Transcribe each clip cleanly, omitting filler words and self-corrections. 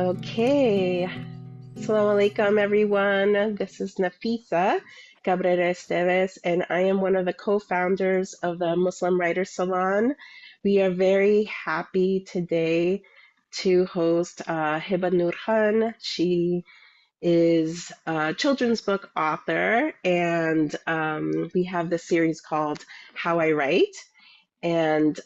Okay. Assalamu alaikum, everyone. This is Nafisa Cabrera Esteves, and I am one of the co-founders of the Muslim Writers Salon. We are very happy today to host Hiba Noor Khan. She is a children's book author, and we have this series called How I Write. And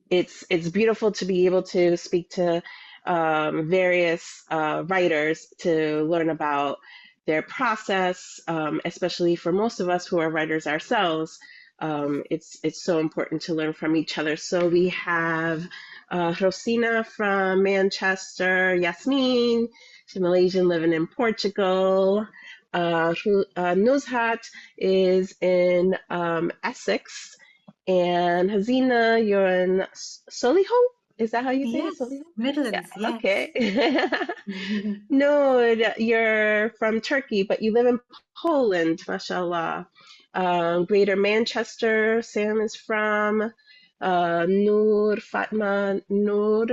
it's beautiful to be able to speak to various writers to learn about their process, especially for most of us who are writers ourselves. It's so important to learn from each other. So we have Rosina from Manchester, Yasmin, she's Malaysian living in Portugal. Nuzhat is in Essex, and Hazina, you're in Solihull? Is that how you say it? Yes, Solihull? Yeah, Midlands, yes. okay. No, you're from Turkey, but you live in Poland, mashallah. Greater Manchester, Sam is from. Noor, Fatma, Noor.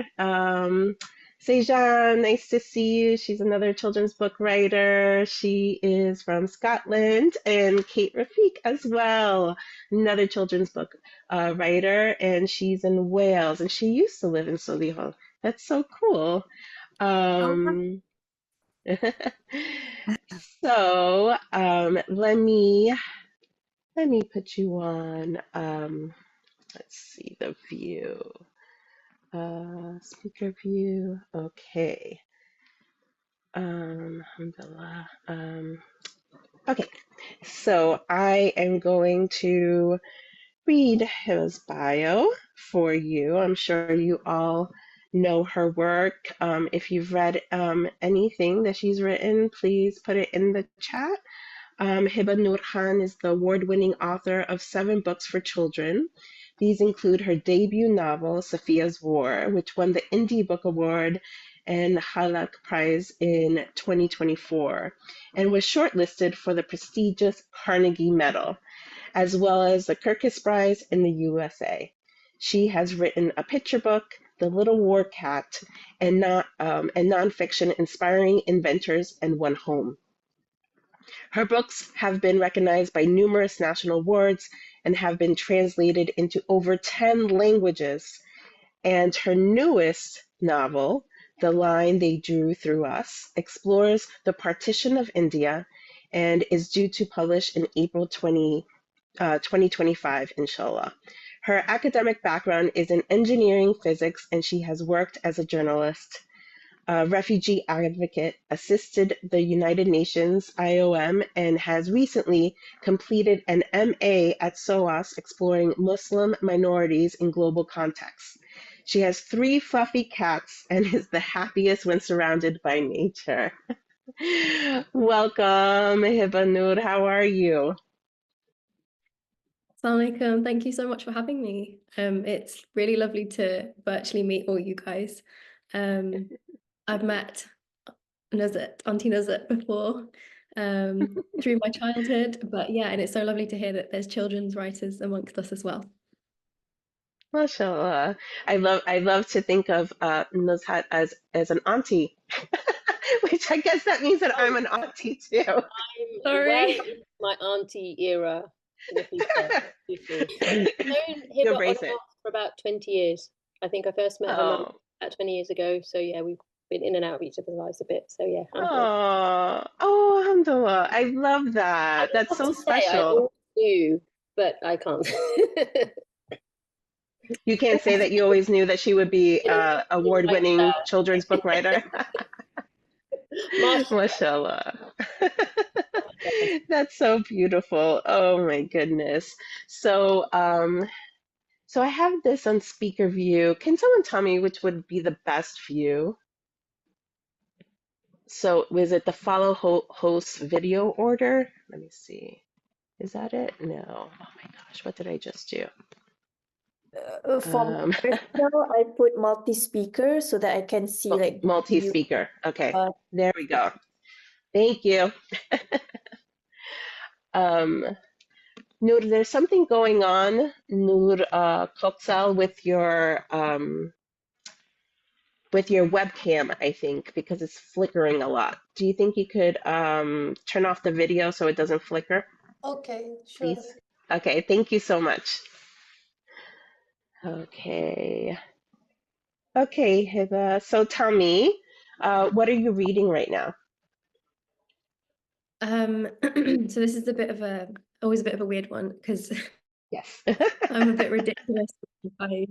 Sejan, nice to see you. She's another children's book writer. She is from Scotland. And Kate Rafik as well, another children's book writer. And she's in Wales. And she used to live in Solihull. That's so cool. Oh, Um, so let me put you on. Let's see the view. Speaker view. Okay. Alhamdulillah. Okay. So I am going to read his bio for you. I'm sure you all know her work. If you've read anything that she's written, please put it in the chat. Hiba Noor Khan is the award-winning author of 7 books for children. These include her debut novel, Safiyya's War, which won the Indie Book Award and Halak Prize in 2024, and was shortlisted for the prestigious Carnegie Medal, as well as the Kirkus Prize in the USA. She has written a picture book, The Little War Cat, and nonfiction inspiring inventors and one home. Her books have been recognized by numerous national awards and have been translated into over 10 languages. And her newest novel, The Line They Drew Through Us, explores the partition of India and is due to publish in April 2025, inshallah. Her academic background is in engineering physics, and she has worked as a journalist, refugee advocate, assisted the United Nations IOM, and has recently completed an MA at SOAS exploring Muslim minorities in global contexts. She has 3 fluffy cats and is the happiest when surrounded by nature. Welcome, Hiba Noor. How are you? Assalamu alaikum. Thank you so much for having me. It's really lovely to virtually meet all you guys. I've met Auntie Nazat before through my childhood, but yeah, and it's so lovely to hear that there's children's writers amongst us as well. MashaAllah. I love to think of Nuzhat as an auntie, which I guess that means that I'm an auntie too. I'm Sorry. well into my auntie era in the future. I've known You'll Hiba on embrace and it. off for about 20 years. I think I first met her mum Oh, about 20 years ago. So yeah, we've been in and out of each other's lives a bit. So yeah, I'm here. oh, alhamdulillah. I love I that. would That's love so to say I special. always knew, but I can't. You can't say that you always knew that she would be Didn't like award-winning that. children's book writer. Mashallah. Mashallah. That's so beautiful. Oh my goodness. So, so I have this on speaker view. Can someone tell me which would be the best view? So, was it the follow host video order? Let me see. Is that it? No. Oh my gosh, what did I just do? For personal, I put multi-speaker so that I can see like Multi-speaker. Okay, there we go. Thank you. Noor, there's something going on, Noor Koksal, with your with your webcam, I think, because it's flickering a lot. Do you think you could turn off the video so it doesn't flicker, Okay, sure. please? Okay, thank you so much. Okay. Okay, Hiba. So tell me, what are you reading right now? So this is always a bit of a weird one because Yes. I'm a bit ridiculous by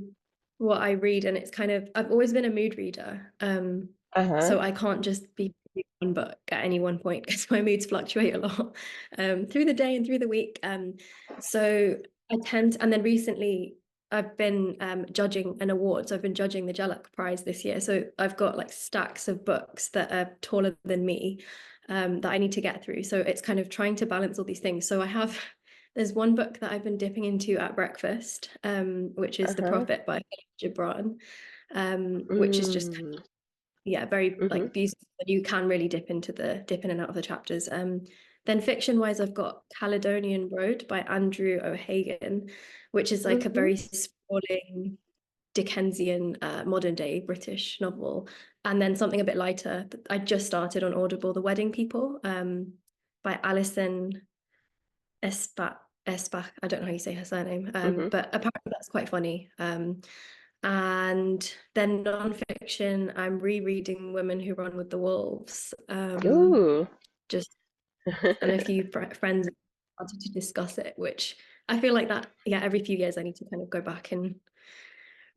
what I read, and it's kind of I've always been a mood reader. Uh-huh. So I can't just be reading one book at any one point because my moods fluctuate a lot through the day and through the week. So I tend, and then recently I've been judging an award. So I've been judging the Jalak Prize this year. So I've got like stacks of books that are taller than me that I need to get through. So it's kind of trying to balance all these things. So there's one book that I've been dipping into at breakfast, which is The Uh-huh. Prophet by Gibran, which is just Mm. very Mm-hmm. like beautiful. You can really dip in and out of the chapters. Then fiction wise, I've got Caledonian Road by Andrew O'Hagan, which is like a Mm-hmm. very sprawling Dickensian modern day British novel. And then something a bit lighter that I just started on Audible, The Wedding People, by Alison Esbach. I don't know how you say her surname, Mm-hmm. but apparently that's quite funny. And then nonfiction, I'm rereading Women Who Run with the Wolves. Ooh. Just and a few friends wanted to discuss it, which I feel like that, every few years I need to kind of go back and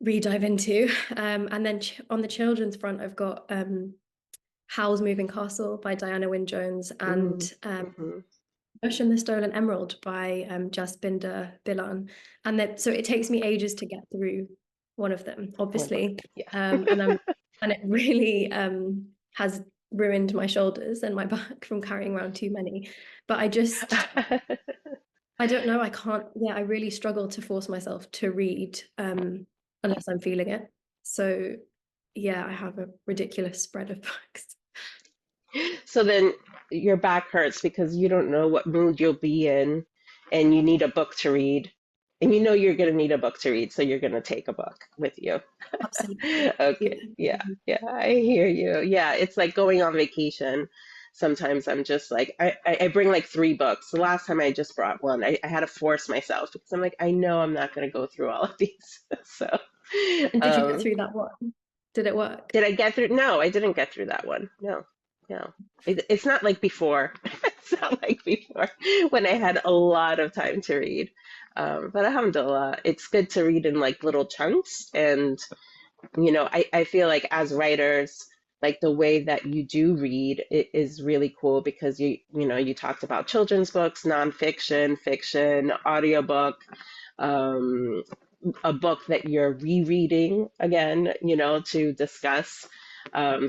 re-dive into. And then on the children's front, I've got Howl's Moving Castle by Diana Wynne Jones and Mm-hmm. Bush and the Stolen Emerald by Jasbinder Bilan. And then so it takes me ages to get through one of them, obviously. Yeah. And it really has ruined my shoulders and my back from carrying around too many. But I don't know, I really struggle to force myself to read unless I'm feeling it. So yeah, I have a ridiculous spread of books. So then your back hurts because you don't know what mood you'll be in and you need a book to read. And you know you're going to need a book to read, so you're going to take a book with you. Absolutely. Okay. Yeah. Yeah. I hear you. Yeah. It's like going on vacation. Sometimes I'm just like, I bring like 3 books. The last time I just brought one, I had to force myself because I'm like, I know I'm not going to go through all of these. So, And did you get through that one? Did it work? did I get through? No, I didn't get through that one. No, no. It's not like before. It's not like before when I had a lot of time to read. But alhamdulillah, it's good to read in like little chunks. And, I feel like as writers, like the way that you do read it is really cool because you talked about children's books, nonfiction, fiction, audiobook, um, a book that you're rereading again, to discuss.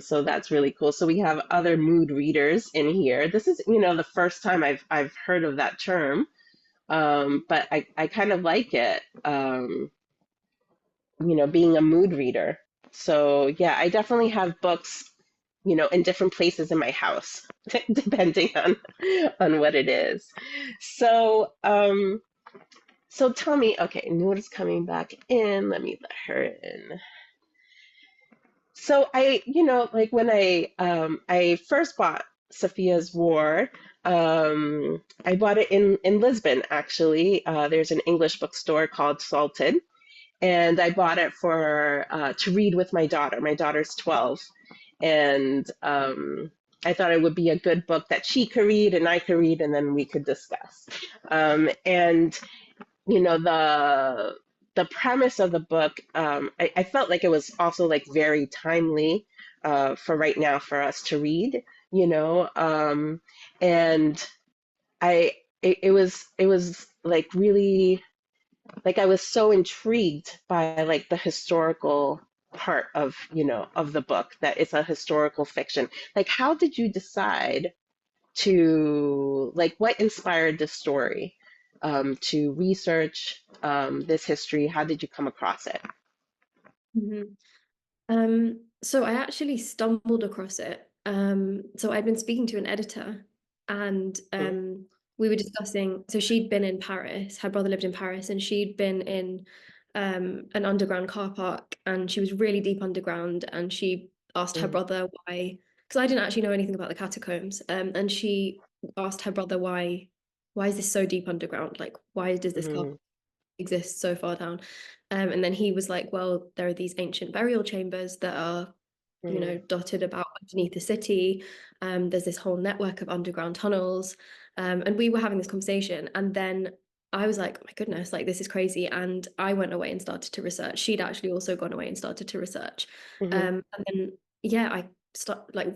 So that's really cool. So we have other mood readers in here. This is, the first time I've heard of that term, but I kind of like it. Being a mood reader. So yeah, I definitely have books, in different places in my house, depending on what it is. So so tell me, okay, Noor is coming back in. Let me let her in. So like when I first bought Safiyya's War, I bought it in Lisbon actually. There's an English bookstore called Salted, and I bought it for to read with my daughter. My daughter's 12, and I thought it would be a good book that she could read and I could read, and then we could discuss. And the premise of the book, I felt like it was also like very timely for right now for us to read. And I it was like really like I was so intrigued by like the historical part of the book, that it's a historical fiction. Like, how did you decide to like what inspired this story to research this history? How did you come across it? Mhm. So I actually stumbled across it. So I'd been speaking to an editor, and Mm. we were discussing. So she'd been in Paris. Her brother lived in Paris, and she'd been in an underground car park, and she was really deep underground. And she asked her brother why, because I didn't actually know anything about the catacombs, and she asked her brother why is this so deep underground? Like, why does this carving exist so far down? And then he was like, well, there are these ancient burial chambers that are, you know, dotted about underneath the city. There's this whole network of underground tunnels. And we were having this conversation, and then I was like, oh my goodness, like this is crazy. And I went away and started to research. She'd actually also gone away and started to research. And then yeah, I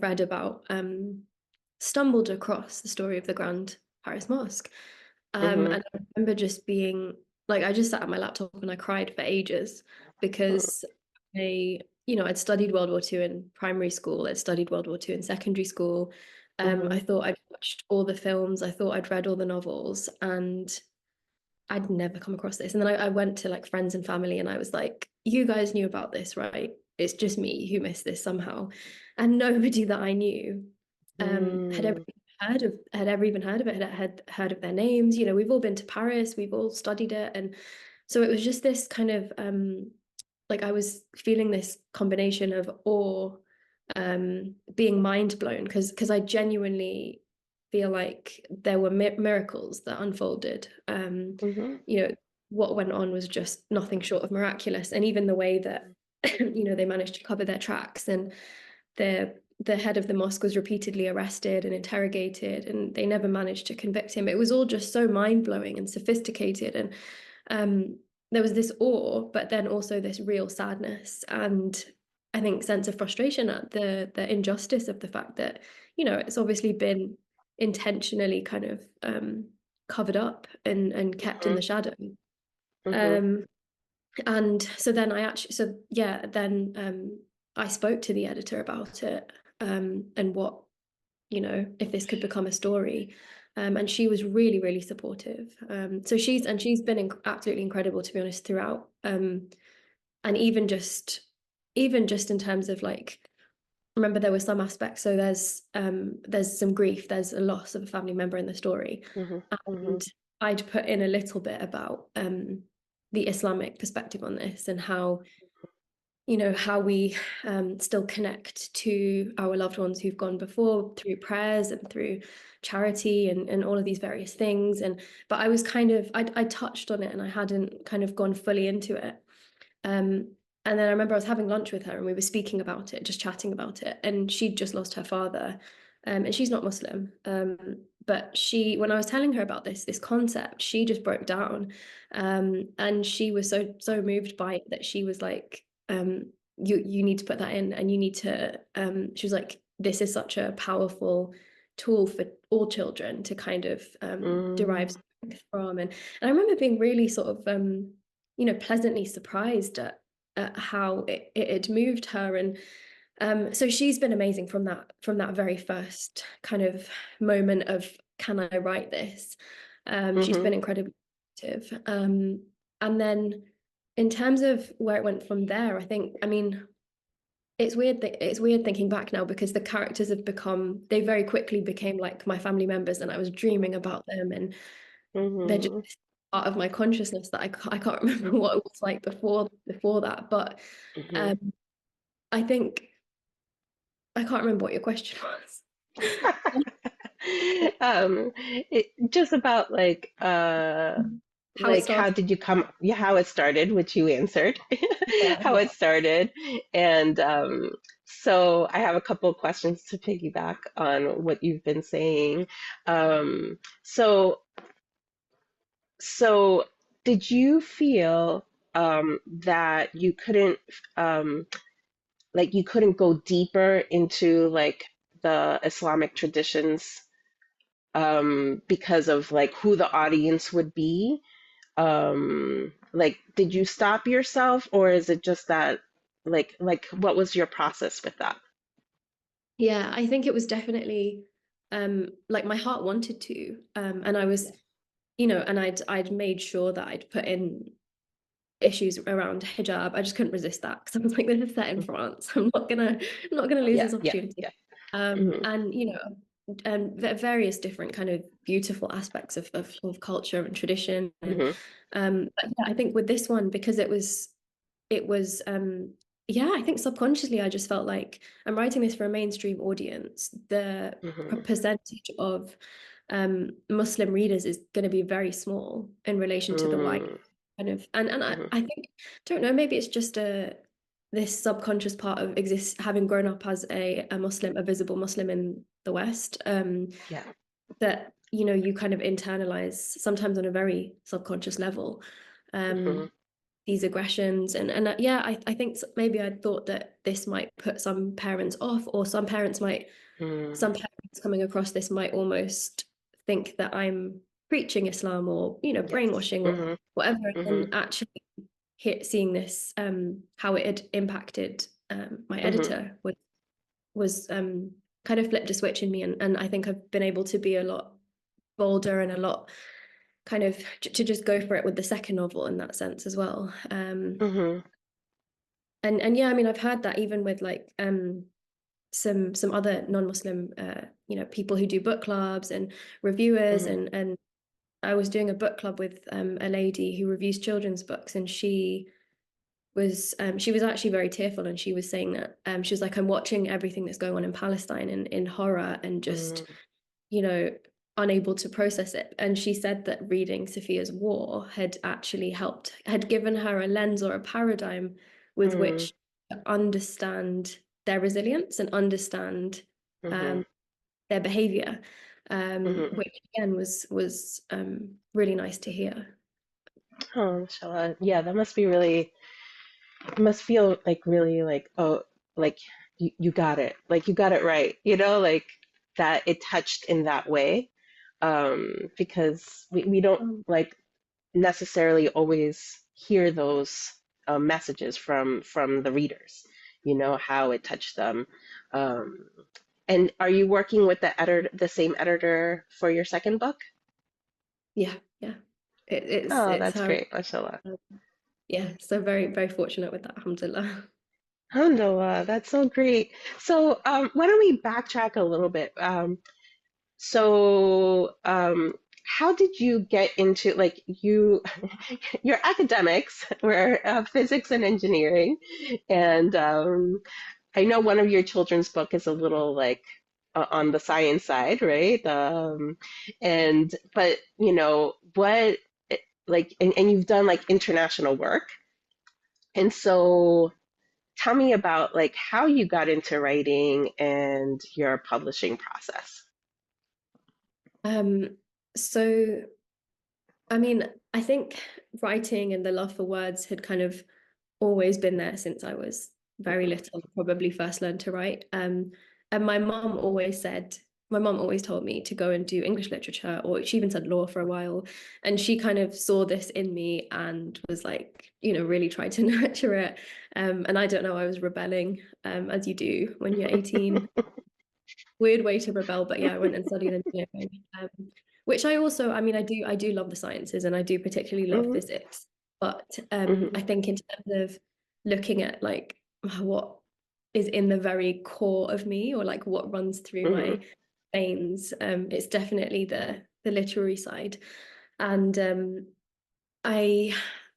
read about stumbled across the story of the Grand Paris Mosque. And I remember just being like, I just sat at my laptop and I cried for ages because I'd studied World War II in primary school, I'd studied World War II in secondary school. I thought I'd watched all the films, I thought I'd read all the novels, and I'd never come across this. And then I went to like friends and family and I was like, you guys knew about this, right? It's just me who missed this somehow. And nobody that I knew had ever even heard of it, had heard of their names. You know, we've all been to Paris, we've all studied it. And so it was just this kind of like I was feeling this combination of awe, being mind blown, because I genuinely feel like there were miracles that unfolded. You know, what went on was just nothing short of miraculous. And even the way that, you know, they managed to cover their tracks, and the head of the mosque was repeatedly arrested and interrogated, and they never managed to convict him. It was all just so mind-blowing and sophisticated. And there was this awe, but then also this real sadness, and I think sense of frustration at the injustice of the fact that, you know, it's obviously been intentionally kind of covered up and kept in the shadow. And so then I spoke to the editor about it, and what, you know, if this could become a story. And she was really, really supportive. So she's been absolutely incredible, to be honest, throughout. And even just in terms of like, remember there were some aspects. So there's some grief, there's a loss of a family member in the story, and I'd put in a little bit about the Islamic perspective on this, and how, you know, how we still connect to our loved ones who've gone before through prayers and through charity and all of these various things. But I was kind of, I touched on it and I hadn't kind of gone fully into it. And then I remember I was having lunch with her and we were speaking about it, just chatting about it. And she'd just lost her father, and she's not Muslim. But when I was telling her about this concept, she just broke down. And she was so moved by it that she was like, you need to put that in, and you need to, she was like, this is such a powerful tool for all children to kind of derive strength from. And I remember being really sort of, you know, pleasantly surprised at how it moved her. And so she's been amazing from that very first kind of moment of, can I write this? She's been incredibly active. And then in terms of where it went from there, I mean, it's weird thinking back now, because the characters they very quickly became like my family members, and I was dreaming about them, and they're just part of my consciousness that I can't remember what it was like before that. But I think I can't remember what your question was. Just about like how did you come, how it started, which you answered, how it started. And so I have a couple of questions to piggyback on what you've been saying. So did you feel that you couldn't you couldn't go deeper into like the Islamic traditions because of like who the audience would be? Like, did you stop yourself, or is it just that like what was your process with that? Yeah, I think it was definitely like my heart wanted to, and I was, you know, and I'd made sure that I'd put in issues around hijab. I just couldn't resist that, because I was like, this is set in France. I'm not gonna lose this opportunity. And you know, various different kind of beautiful aspects of culture and tradition. And but yeah, I think with this one, because it was yeah, I think subconsciously I just felt like I'm writing this for a mainstream audience. The percentage of Muslim readers is going to be very small in relation to the white kind of, and I think, don't know, maybe it's just this subconscious part of having grown up as a Muslim, a visible Muslim in the West, Yeah. that, you know, you kind of internalize sometimes on a very subconscious level. These aggressions and yeah, I think maybe I thought that this might put some parents off, or some parents coming across this might almost think that I'm preaching Islam, or, you know, Yes. brainwashing or whatever. And actually seeing this, how it had impacted my editor was kind of flipped a switch in me, and I think I've been able to be a lot bolder and a lot kind of to just go for it with the second novel in that sense as well. And yeah, I mean, I've heard that even with like some other non-Muslim you know, people who do book clubs and reviewers, and I was doing a book club with a lady who reviews children's books, and she was actually very tearful, and she was saying that she was like, I'm watching everything that's going on in Palestine in horror, and just, you know, unable to process it. And she said that reading Safiyya's War had actually had given her a lens or a paradigm with which to understand their resilience and understand their behavior, which again was really nice to hear. Oh, mashallah. Yeah, that must be really, it must feel like really like, oh, like you got it. Like you got it right. You know, like that it touched in that way. Because we don't like necessarily always hear those messages from the readers, you know, how it touched them. Um, and are you working with the same editor for your second book? Yeah, Oh, it's that's her. great, mashallah. Yeah, so very, very fortunate with that, alhamdulillah. Alhamdulillah, that's so great. So, why don't we backtrack a little bit? So, how did you get into like your academics were physics and engineering, and I know one of your children's book is a little like on the science side, right? And but you know what, like, and you've done like international work, and so tell me about like how you got into writing and your publishing process. So I mean, I think writing and the love for words had kind of always been there since I was very little, probably first learned to write. And my mom always told me to go and do English literature, or she even said law for a while. And she kind of saw this in me and was like, you know, really tried to nurture it. And I don't know, I was rebelling, as you do when you're 18. Weird way to rebel, but yeah, I went and studied engineering, which I also, I mean, I do love the sciences, and I do particularly love Mhm, physics. But I mhm, think in terms of looking at like what is in the very core of me, or like what runs through my mhm, veins, it's definitely the literary side. And I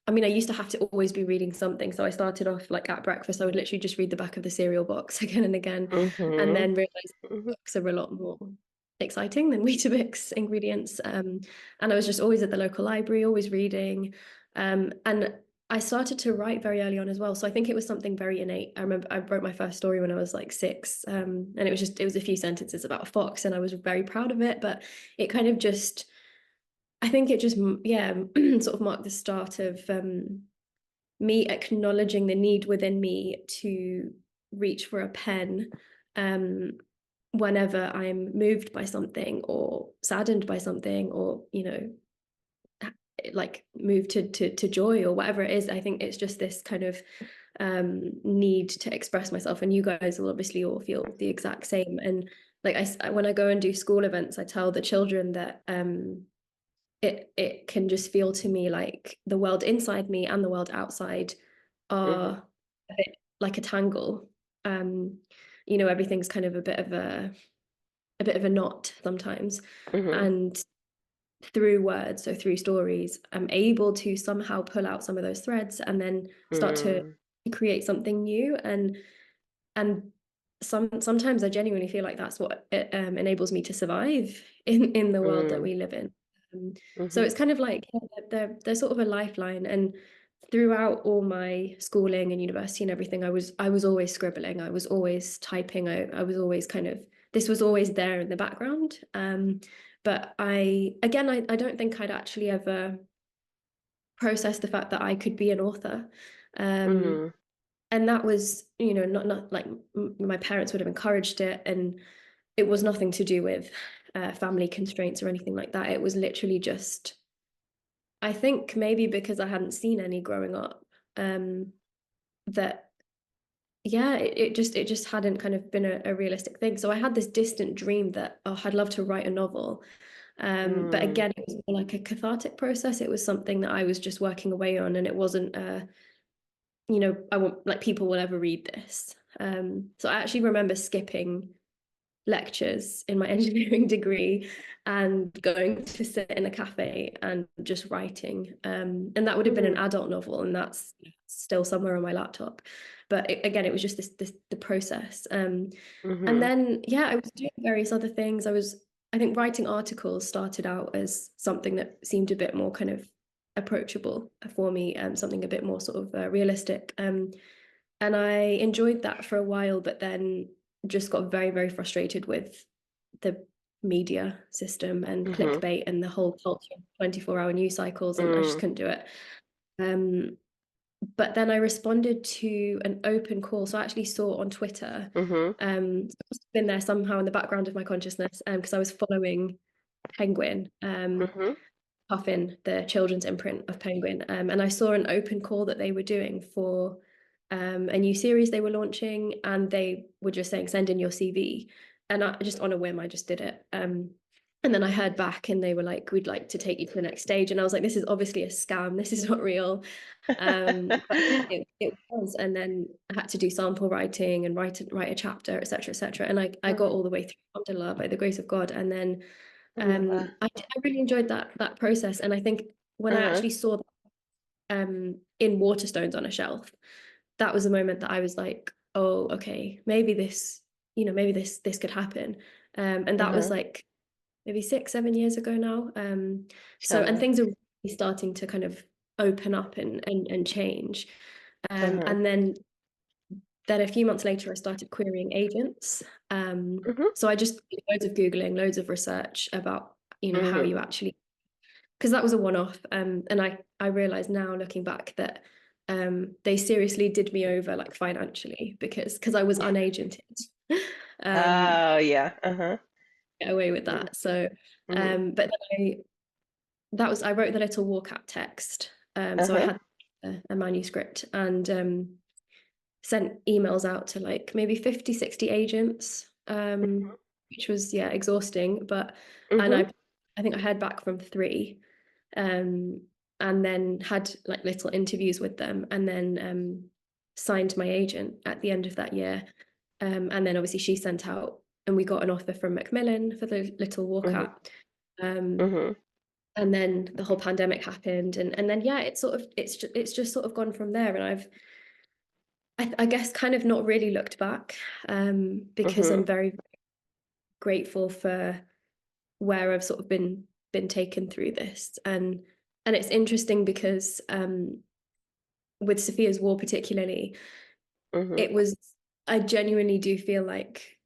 I mean, I used to have to always be reading something. So I started off like at breakfast, I would literally just read the back of the cereal box again and again, and mhm, then realized mhm, books are a lot more exciting than Weetabix ingredients. And I was just always at the local library, always reading. And I started to write very early on as well. So I think it was something very innate. I remember I wrote my first story when I was like 6. And it was a few sentences about a fox, and I was very proud of it. But it kind of just, I think it just, yeah, sort of marked the start of me acknowledging the need within me to reach for a pen, um, whenever I'm moved by something, or saddened by something, or, you know, like moved to joy or whatever it is. I think it's just this kind of need to express myself, and you guys will obviously all feel the exact same. And like when I go and do school events, I tell the children that it can just feel to me like the world inside me and the world outside mhm, are a bit like a tangle. Um, you know, everything's kind of a bit of a knot sometimes. mhm, And through words, so through stories, I'm able to somehow pull out some of those threads, and then start to mhm, create something new, and sometimes I genuinely feel like that's what enables me to survive in the world that we live in. So it's kind of like they're sort of a lifeline. And throughout all my schooling and university and everything, I was always scribbling, I was always typing, I was always kind of, this was always there in the background. But I don't think I'd actually ever processed the fact that I could be an author. And that was, you know, not like my parents would have encouraged it, and it was nothing to do with family constraints or anything like that. It was literally just, I think maybe because I hadn't seen any growing up, that yeah, it just hadn't kind of been a realistic thing. So I had this distant dream that, oh, I'd love to write a novel. But again, it was more like a cathartic process. It was something that I was just working away on, and it wasn't you know, I want, like, people will ever read this. So I actually remember skipping lectures in my engineering degree and going to sit in a cafe and just writing. And that would have been an adult novel, and that's still somewhere on my laptop. But again, it was just the process. And then, yeah, I was doing various other things. I think writing articles started out as something that seemed a bit more kind of approachable for me, something a bit more sort of realistic. And I enjoyed that for a while, but then just got very, very frustrated with the media system and clickbait and the whole culture of 24-hour news cycles, and I just couldn't do it. But then I responded to an open call. So I actually saw on Twitter, it's been there somehow in the background of my consciousness, because I was following Penguin, Puffin, the children's imprint of Penguin, and I saw an open call that they were doing for a new series they were launching, and they were just saying, send in your CV. And I just, on a whim, I just did it. And then I heard back, and they were like, we'd like to take you to the next stage. And I was like, this is obviously a scam. This is not real. But it was. And then I had to do sample writing and write a chapter, etc., etc. And I got all the way through, alhamdulillah, by the grace of God. And then I really enjoyed that process. And I think when I actually saw that in Waterstones on a shelf, that was the moment that I was like, oh, okay, maybe this, you know, maybe this could happen. And that was like maybe 6-7 years ago now. So, and things are really starting to kind of open up and change. And then a few months later, I started querying agents. So I just did loads of Googling, loads of research about, you know, how you actually, because that was a one-off. And I realized now, looking back, that they seriously did me over, like, financially, because I was unagented. Get away with that. So but then I wrote the little walkout text. So I had a manuscript, and sent emails out to like maybe 50-60 agents, which was, yeah, exhausting, but and I think I heard back from 3, and then had like little interviews with them, and then signed my agent at the end of that year. And then obviously she sent out, and we got an offer from Macmillan for the little walkout. And then the whole pandemic happened, and then, yeah, it's just sort of gone from there. And I guess kind of not really looked back, because I'm very, very grateful for where I've sort of been taken through this. And it's interesting because with Safiyya's War particularly, it was, I genuinely do feel like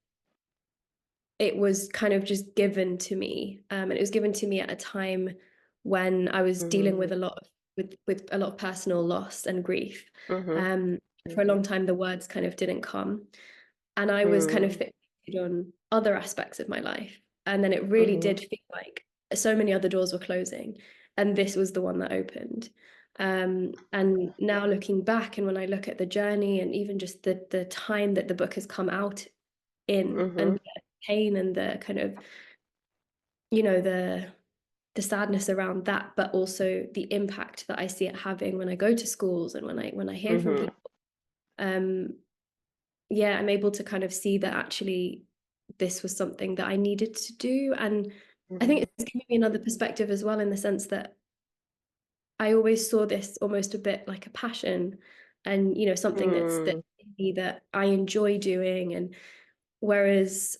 it was kind of just given to me, and it was given to me at a time when I was dealing with a lot of personal loss and grief. For a long time, the words kind of didn't come, and I was kind of fixated on other aspects of my life. And then it really did feel like so many other doors were closing, and this was the one that opened. And now looking back, and when I look at the journey, and even just the time that the book has come out in, and the pain and the kind of, you know, the sadness around that, but also the impact that I see it having when I go to schools and when I hear from people. Yeah, I'm able to kind of see that actually this was something that I needed to do. And I think it's given me another perspective as well, in the sense that I always saw this almost a bit like a passion, and something that I enjoy doing. And whereas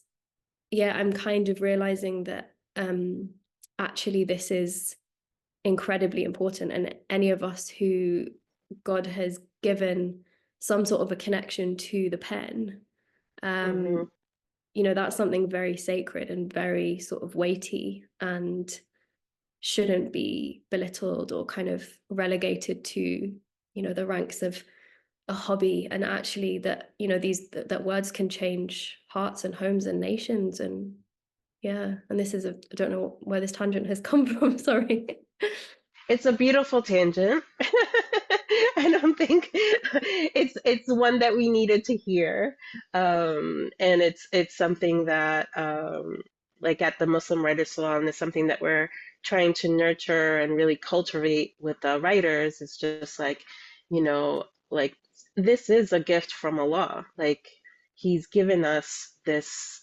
I'm kind of realizing that actually this is incredibly important, and any of us who God has given some sort of a connection to the pen, that's something very sacred and very sort of weighty, and shouldn't be belittled or kind of relegated to the ranks of a hobby. And actually that that words can change hearts and homes and nations. And and this is I don't know where this tangent has come from, sorry. It's a beautiful tangent. I don't think it's one that we needed to hear, and it's something that like at the Muslim Writers Salon is something that we're trying to nurture and really cultivate with the writers. It's just like, like this is a gift from Allah. Like He's given us this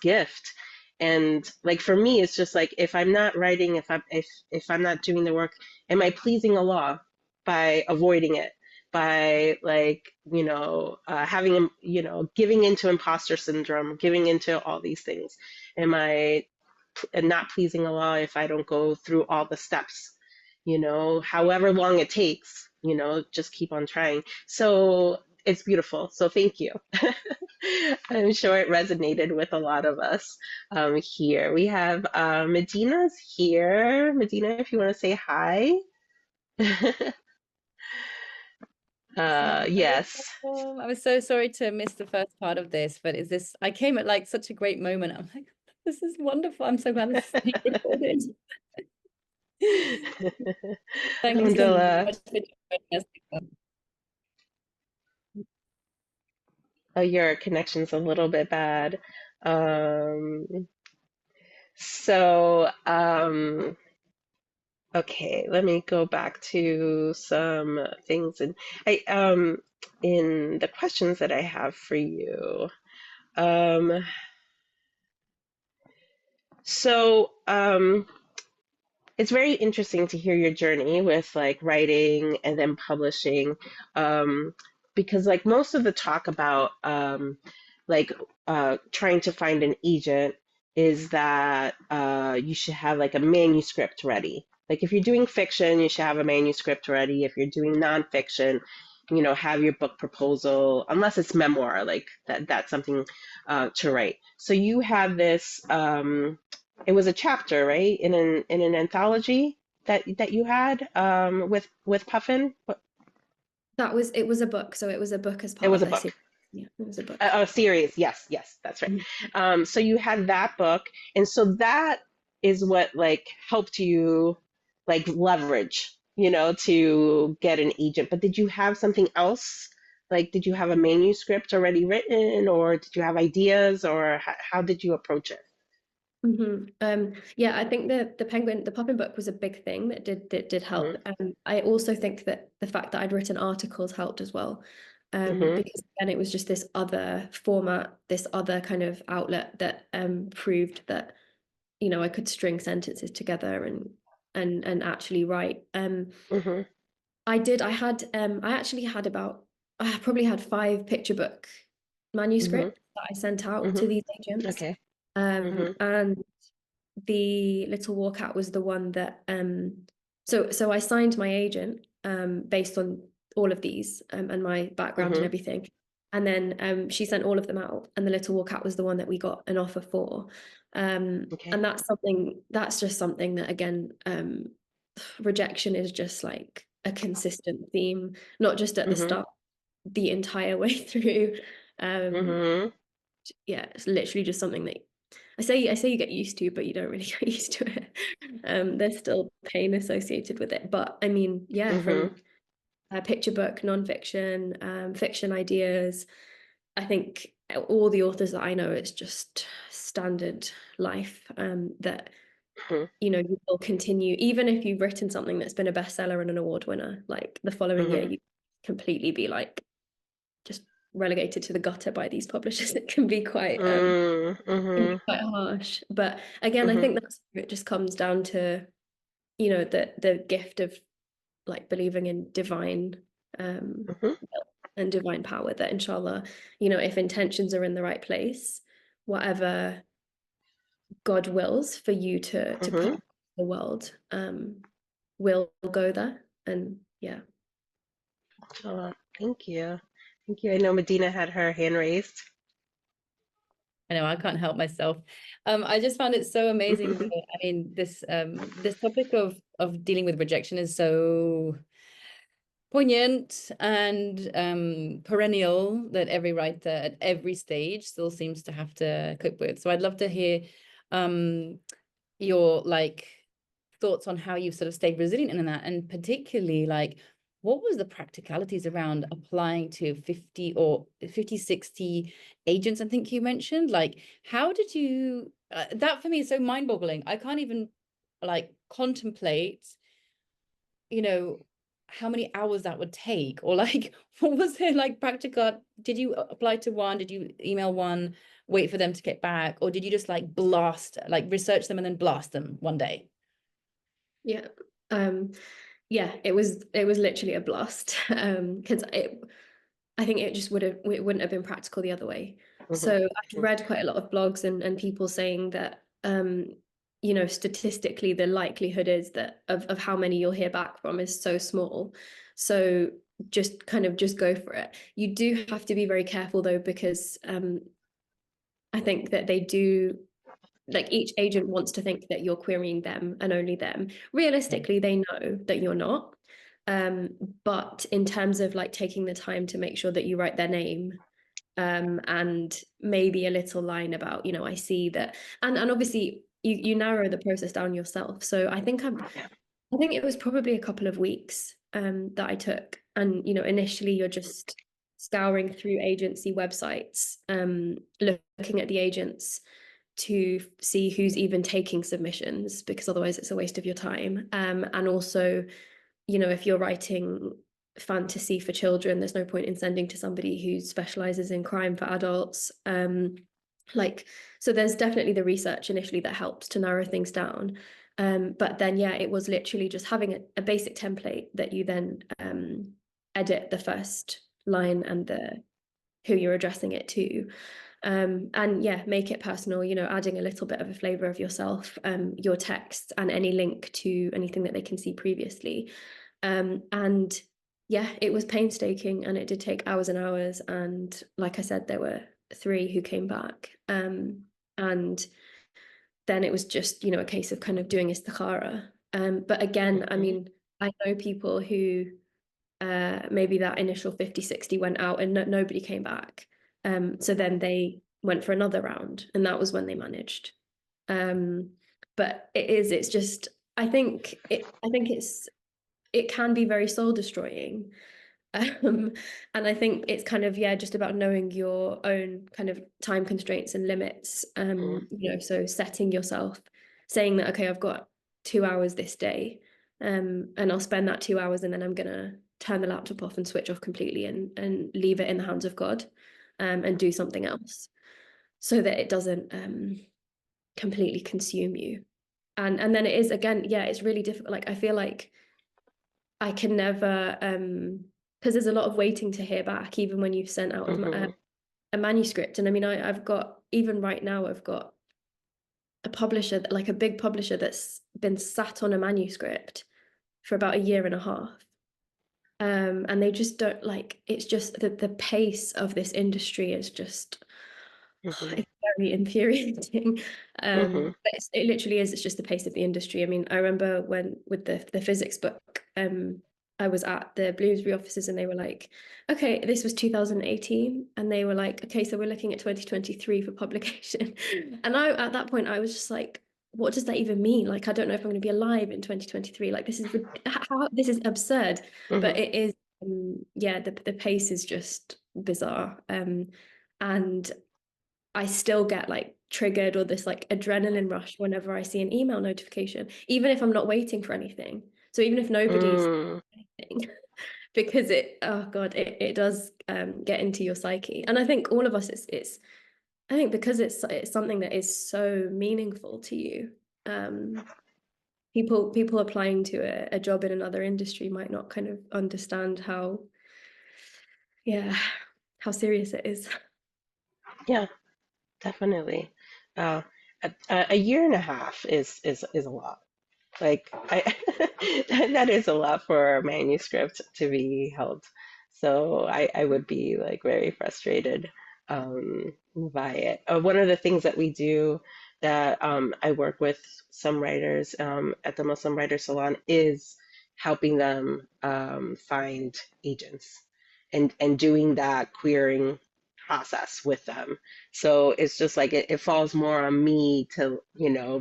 gift. And like for me, it's just like if I'm not writing, if I'm not doing the work, am I pleasing Allah by avoiding it? By like, having, giving into imposter syndrome, giving into all these things. Am I not pleasing Allah if I don't go through all the steps, however long it takes, just keep on trying. So it's beautiful. So thank you. I'm sure it resonated with a lot of us here. We have Medina's here. Medina, if you want to say hi. Yes. I was so sorry to miss the first part of this, but I came at like such a great moment. I'm like, this is wonderful. I'm so glad this is being recorded. Thank you so much for joining us. Oh, your connection's a little bit bad. Okay, let me go back to some things in the questions that I have for you. It's very interesting to hear your journey with like writing and then publishing, because like most of the talk about trying to find an agent is that you should have like a manuscript ready. Like if you're doing fiction, you should have a manuscript ready. If you're doing nonfiction, have your book proposal, unless it's memoir, like that's something to write. So you have this. It was a chapter, right, in an anthology that you had with Puffin. It was a book. So it was a book as It part was of a their book. series. Yeah, it was a book. A series. Yes, that's right. So you had that book, and so that is what like helped you like leverage, to get an agent. But did you have something else? Like, did you have a manuscript already written, or did you have ideas, or how did you approach it? I think the Puffin book was a big thing that did help. I also think that the fact that I'd written articles helped as well, because then it was just this other format, this other kind of outlet that proved that I could string sentences together and actually write. I actually had I probably had 5 picture book manuscripts that I sent out to these agents. Okay. And the Little Walkout was the one that so I signed my agent based on all of these and my background and everything, and then she sent all of them out, and the Little Walkout was the one that we got an offer for. And that's just something that again, rejection is just like a consistent theme, not just at the start, the entire way through. It's literally just something that I say you get used to, but you don't really get used to it. There's still pain associated with it. But I mean, from picture book, nonfiction, fiction ideas, I think all the authors that I know, it's just standard life that you will continue, even if you've written something that's been a bestseller and an award winner, like the following year, you completely be like just relegated to the gutter by these publishers. It can be quite quite harsh. But again, I think it just comes down to the gift of like believing in divine Mhm. and divine power, that inshallah, you know, if intentions are in the right place, whatever God wills for you to put Mhm. out in the world will go there. And yeah. Oh, thank you. Thank you. I know Medina had her hand raised. I know I can't help myself. I just found it so amazing. Mhm. I mean, this topic of dealing with rejection is so poignant and perennial that every writer at every stage still seems to have to cope with. So I'd love to hear your like thoughts on how you've sort of stayed resilient in that, and particularly like what was the practicalities around applying to 50 or 50, 60 agents, I think you mentioned. Like, how did you that for me is so mind-boggling. I can't even like contemplate, you know, how many hours that would take, or like what was there like practical? Did you apply to one? Did you email one, wait for them to get back, or did you just like blast, like research them and then blast them one day? Yeah. Yeah, it was literally a blast. Because I think it wouldn't have been practical the other way. Mhm. So I've read quite a lot of blogs and people saying that you know, statistically the likelihood is that of how many you'll hear back from is so small. So just go for it. You do have to be very careful though, because I think that they do, like, each agent wants to think that you're querying them and only them. Realistically, they know that you're not. But in terms of like taking the time to make sure that you write their name, and maybe a little line about, you know, I see that, and obviously you narrow the process down yourself. So I think it was probably a couple of weeks that I took. And, you know, initially you're just scouring through agency websites, looking at the agents to see who's even taking submissions, because otherwise it's a waste of your time. And also, you know, if you're writing fantasy for children, there's no point in sending to somebody who specializes in crime for adults. Like, so there's definitely the research initially that helps to narrow things down. But then, yeah, it was literally just having a basic template that you then edit the first line and the who you're addressing it to. And yeah, make it personal, you know, adding a little bit of a flavor of yourself, your text, and any link to anything that they can see previously. And yeah, it was painstaking and it did take hours and hours. And like I said, there were 3 who came back. And then it was just, you know, a case of kind of doing istikhara. But again, I Mhm. mean, I know people who maybe that initial 50, 60 went out and nobody came back. So then they went for another round, and that was when they managed. But it's just, I think it can be very soul destroying. And I think it's kind of, yeah, just about knowing your own kind of time constraints and limits. You know, so setting yourself, saying that, okay, I've got 2 hours this day, and I'll spend that 2 hours, and then I'm gonna turn the laptop off and switch off completely and leave it in the hands of God, and do something else, so that it doesn't completely consume you. And then it is, again, yeah, it's really difficult. Like, I feel like I can never, because there's a lot of waiting to hear back, even when you've sent out Mhm. a manuscript. And I mean, I've got, even right now, I've got a publisher, like a big publisher, that's been sat on a manuscript for about a year and a half. And they just don't, like, it's just that the pace of this industry is just, Mhm. it's very infuriating. Mhm. But it literally is, it's just the pace of the industry. I mean, I remember when with the physics book, I was at the Bloomsbury offices and they were like, okay, this was 2018, and they were like, okay, so we're looking at 2023 for publication. And I, at that point, I was just like, what does that even mean? Like, I don't know if I'm going to be alive in 2023. Like, this is absurd. But Mhm. it is, yeah, the pace is just bizarre. And I still get like triggered, or this like adrenaline rush whenever I see an email notification, even if I'm not waiting for anything. So even if nobody's Mm. anything, because oh God, it does get into your psyche. And I think all of us, I think because it's something that is so meaningful to you. People applying to a job in another industry might not kind of understand how yeah, how serious it is. Yeah, definitely. Uh, a year and a half is a lot. Like that is a lot for a manuscript to be held. So I would be like very frustrated by it. One of the things that we do that I work with some writers at the Muslim Writer Salon is helping them find agents and doing that querying process with them. So it's just like it falls more on me to,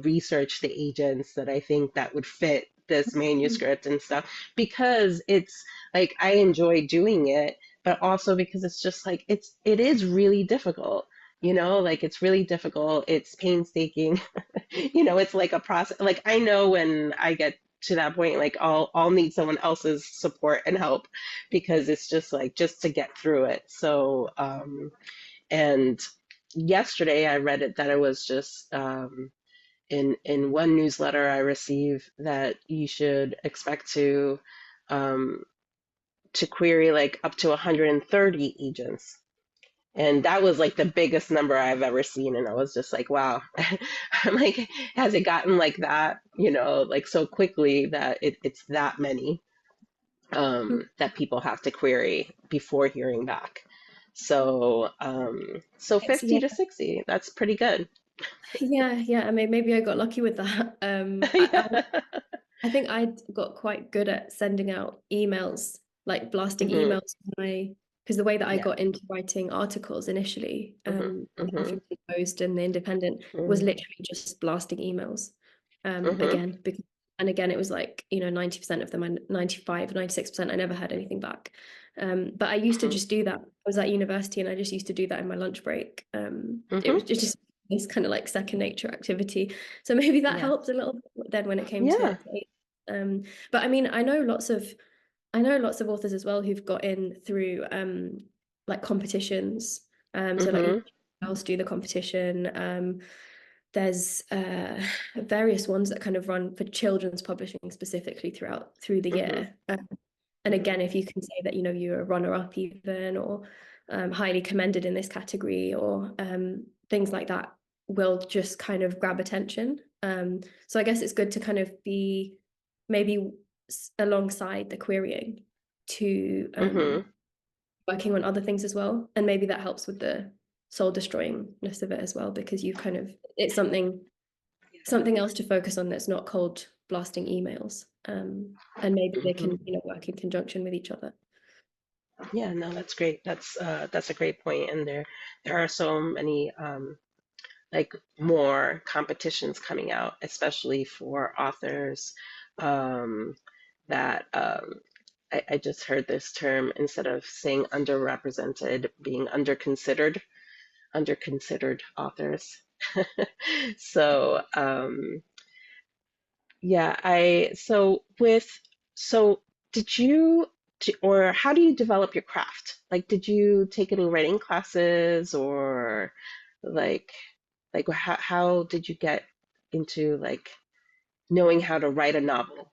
research the agents that I think that would fit this manuscript and stuff because it's like I enjoy doing it, but also because it's just like it is really difficult. Like it's really difficult. It's painstaking. It's like a process. Like I know when I get to that point, like I'll need someone else's support and help because it's just like just to get through it. So and yesterday I read it that it was just in one newsletter I received that you should expect to query like up to 130 agents. And that was like the biggest number I've ever seen. And I was just like, wow. I'm like, has it gotten like that, like so quickly that it's that many that people have to query before hearing back. So It's 50 to 60, that's pretty good. yeah. I mean, maybe I got lucky with that. Yeah. I think I got quite good at sending out emails, like blasting Hmm. emails because the way that I Yeah. got into writing articles initially, Hmm. the Hmm. Huffington Post and the Independent was literally just blasting emails. Hmm. Again, because and again it was like 90% of them, 95, 96% I never had anything back. But I used to just do that. I was at university and I just used to do that in my lunch break. It Hmm. was just this kind of like second nature activity. So maybe that Yeah. helped a little bit then when it came Yeah. to but I mean, I know lots of authors as well who've got in through like competitions. So like Hmm. else do the competition. There's various ones that kind of run for children's publishing specifically through the Hmm. year. And again, if you can say that you're a runner-up even or highly commended in this category or things like that will just kind of grab attention. So I guess it's good to kind of be maybe alongside the querying to Hmm. working on other things as well. And maybe that helps with the soul destroyingness of it as well, because you kind of, it's something else to focus on that's not cold blasting emails. And maybe they Hmm. can, work in conjunction with each other. Yeah, no, that's great. That's a great point. And there are so many like more competitions coming out, especially for authors that I just heard this term instead of saying underrepresented, being underconsidered authors. So yeah, so did you or how do you develop your craft? Like, did you take any writing classes or like how did you get into like knowing how to write a novel?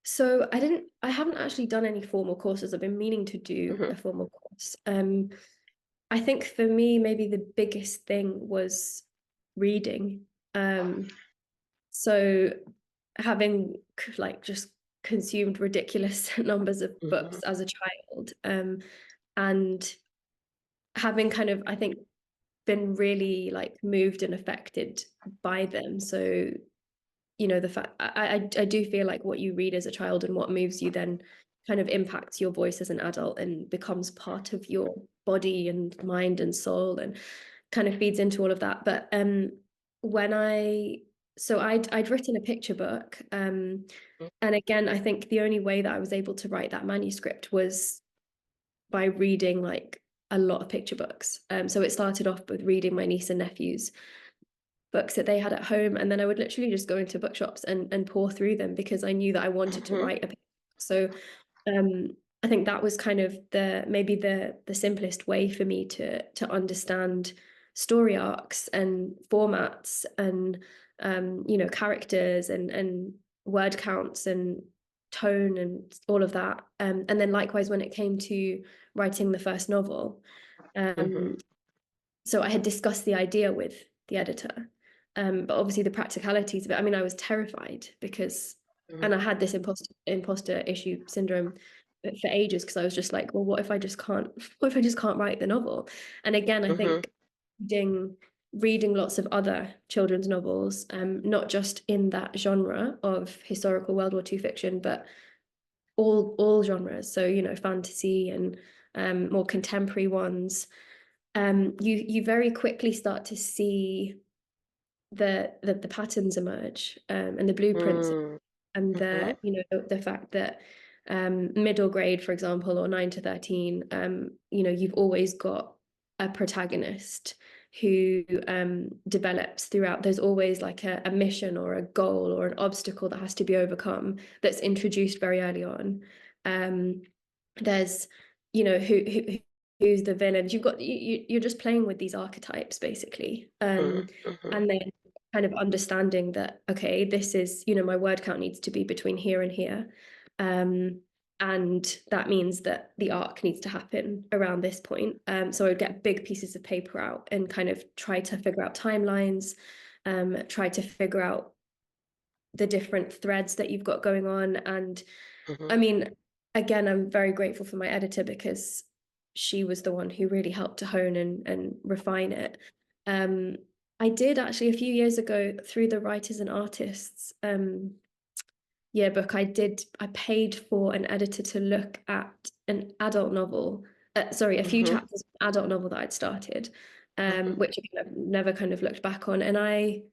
So I haven't actually done any formal courses. I've been meaning to do Hmm. a formal course. I think for me, maybe the biggest thing was reading. So having like just consumed ridiculous numbers of Hmm. books as a child, and having kind of, I think, been really like moved and affected by them. So the fact I do feel like what you read as a child and what moves you then kind of impacts your voice as an adult and becomes part of your body and mind and soul and kind of feeds into all of that. But when I'd written a picture book, and again I think the only way that I was able to write that manuscript was by reading like a lot of picture books. So it started off with reading my niece and nephew's books that they had at home, and then I would literally just go into bookshops and pour through them because I knew that I wanted to Hmm. write a picture book. So I think that was kind of maybe the simplest way for me to understand story arcs and formats and characters and word counts and tone and all of that. And then likewise when it came to writing the first novel, so I had discussed the idea with the editor, but obviously the practicalities of it, I mean, I was terrified because, and I had this imposter issue syndrome for ages, because I was just like, well, what if I just can't write the novel? And again, I think reading lots of other children's novels, not just in that genre of historical World War II fiction, but all genres. So, you know, fantasy and more contemporary ones. You very quickly start to see the patterns emerge, and the blueprints, and the, you know, the fact that middle grade, for example, or 9 to 13, you know, you've always got a protagonist who develops throughout. There's always like a mission or a goal or an obstacle that has to be overcome that's introduced very early on. There's, you know, who's the villain. You're just playing with these archetypes basically, and then kind of understanding that, okay, this is, you know, my word count needs to be between here and here, and that means that the arc needs to happen around this point. So I would get big pieces of paper out and kind of try to figure out timelines, try to figure out the different threads that you've got going on. And I mean, again, I'm very grateful for my editor, because she was the one who really helped to hone and refine it. I did actually a few years ago, through the Writers and Artists yearbook, I paid for an editor to look at an adult novel, a few chapters of an adult novel that I'd started, which I've never kind of looked back on. And I,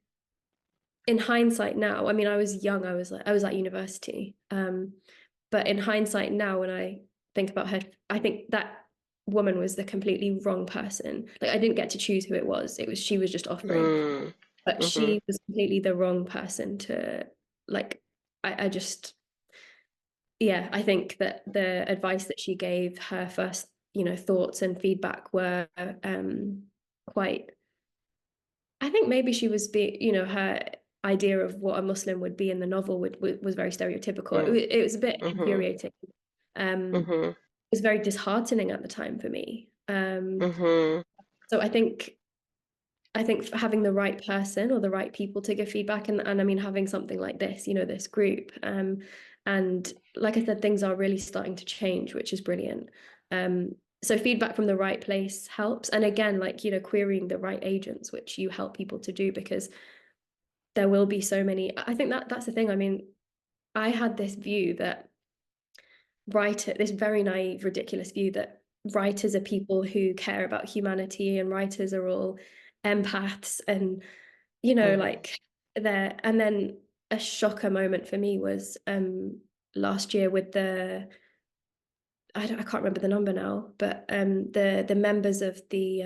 in hindsight now, I mean, I was young, I was at university, but in hindsight now, when I think about her, I think that woman was the completely wrong person. Like, I didn't get to choose who it was. She was just offering, but she was completely the wrong person to, like, I just, yeah, I think that the advice that she gave, her first, you know, thoughts and feedback were quite, I think maybe she was, you know, her idea of what a Muslim would be in the novel was very stereotypical. It was a bit infuriating. It was very disheartening at the time for me. So I think having the right person or the right people to give feedback, and I mean, having something like this, you know, this group, and like I said, things are really starting to change, which is brilliant. So feedback from the right place helps. And again, like, you know, querying the right agents, which you help people to do, because there will be so many. I think that's the thing. I mean, I had this view that this very naive, ridiculous view that writers are people who care about humanity, and writers are all empaths, and, you know, like, there. And then a shocker moment for me was last year with I can't remember the number now, but the members of the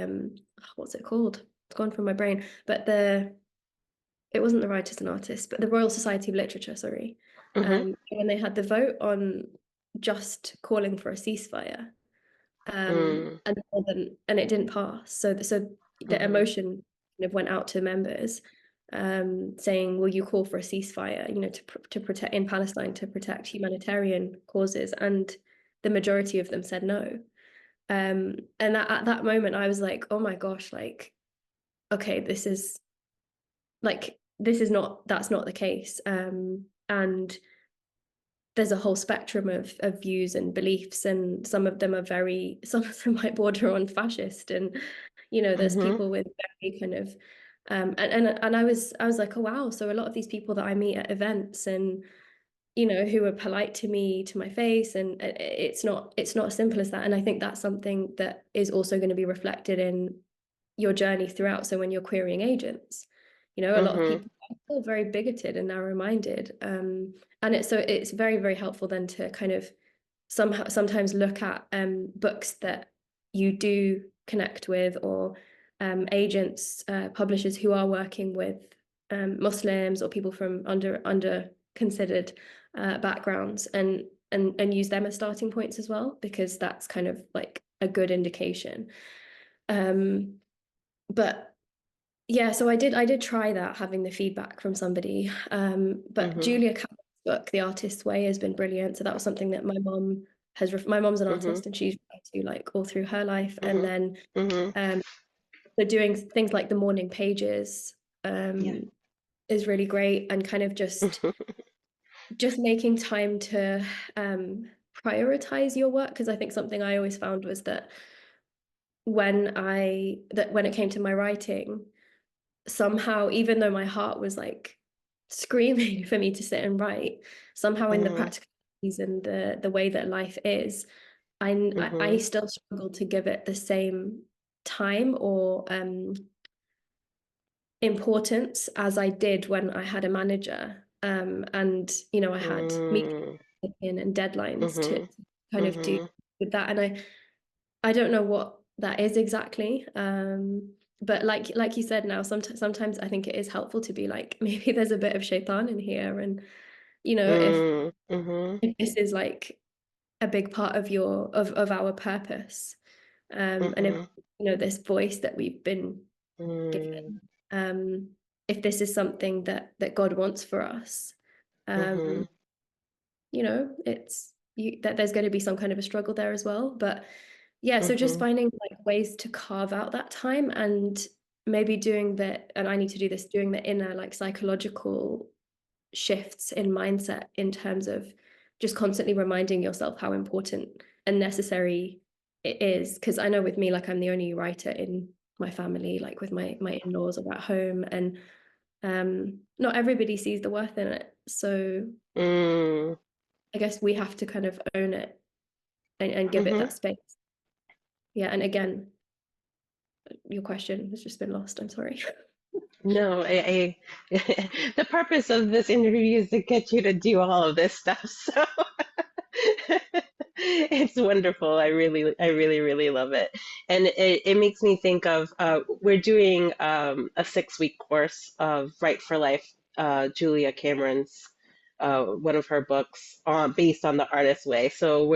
what's it called? It's gone from my brain. But it wasn't the Writers and Artists, but the Royal Society of Literature, sorry. When they had the vote on just calling for a ceasefire, and it didn't pass. So the emotion kind of went out to members, saying, will you call for a ceasefire, you know, to protect in Palestine, to protect humanitarian causes? And the majority of them said no. And at that moment, I was like, oh my gosh, like, okay, that's not the case. And there's a whole spectrum of views and beliefs, and some of them might border on fascist, and, you know, there's people with very kind of and I was like, oh wow, so a lot of these people that I meet at events, and, you know, who are polite to me, to my face, and it's not as simple as that. And I think that's something that is also going to be reflected in your journey throughout. So when you're querying agents, you know, a lot of people are still very bigoted and narrow-minded, and it's very, very helpful then to kind of sometimes look at books that you do connect with, or agents, publishers who are working with Muslims or people from under considered backgrounds, and use them as starting points as well, because that's kind of like a good indication. But yeah, so I did try that, having the feedback from somebody, but Julia Cameron book, The Artist's Way, has been brilliant. So that was something that my mom my mom's an Mm-hmm. artist, and she's tried to like all through her life. And then Mm-hmm. so doing things like the morning pages is really great, and kind of just making time to prioritize your work, because I think something I always found was that when it came to my writing, somehow, even though my heart was like screaming for me to sit and write, somehow in the practicalities and the way that life is, I still struggle to give it the same time or importance as I did when I had a manager. And you know, I had meetings and deadlines to kind of do with that. And I don't know what that is exactly. But like you said, now sometimes I think it is helpful to be like, maybe there's a bit of shaitan in here, and you know, if this is like a big part of of our purpose, and if you know, this voice that we've been given, if this is something that God wants for us, you know, that there's going to be some kind of a struggle there as well. But yeah, so just finding like ways to carve out that time, and maybe doing that, and I need to do this, doing the inner like psychological shifts in mindset, in terms of just constantly reminding yourself how important and necessary it is. Because I know with me, like, I'm the only writer in my family, like with my in-laws are at home, and not everybody sees the worth in it. So I guess we have to kind of own it and give it that space. Yeah, and again, your question has just been lost. I'm sorry. No, the purpose of this interview is to get you to do all of this stuff. So it's wonderful. I really love it. And it makes me think of, we're doing a 6-week course of Write for Life, Julia Cameron's, one of her books, based on the artist's way. So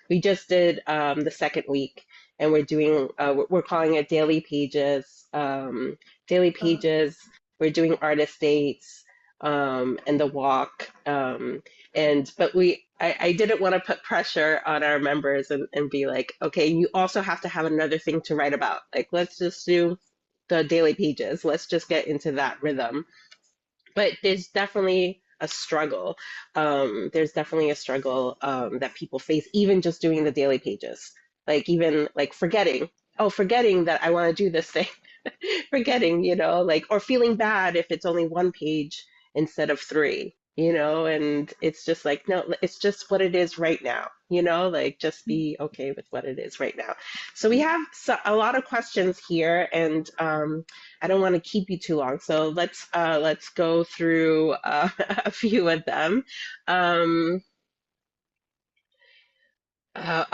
we just did the second week, and we're doing, we're calling it daily pages. Daily pages. We're doing artist dates, and the walk. But I didn't want to put pressure on our members and be like, okay, you also have to have another thing to write about. Like, let's just do the daily pages. Let's just get into that rhythm. But there's definitely a struggle. There's definitely a struggle that people face, even just doing the daily pages. Like, even like forgetting that I want to do this thing. Forgetting, like, or feeling bad if it's only 1 page instead of 3, and it's just like, no, it's just what it is right now, like, just be okay with what it is right now. So we have a lot of questions here, and I don't want to keep you too long, so let's go through a few of them.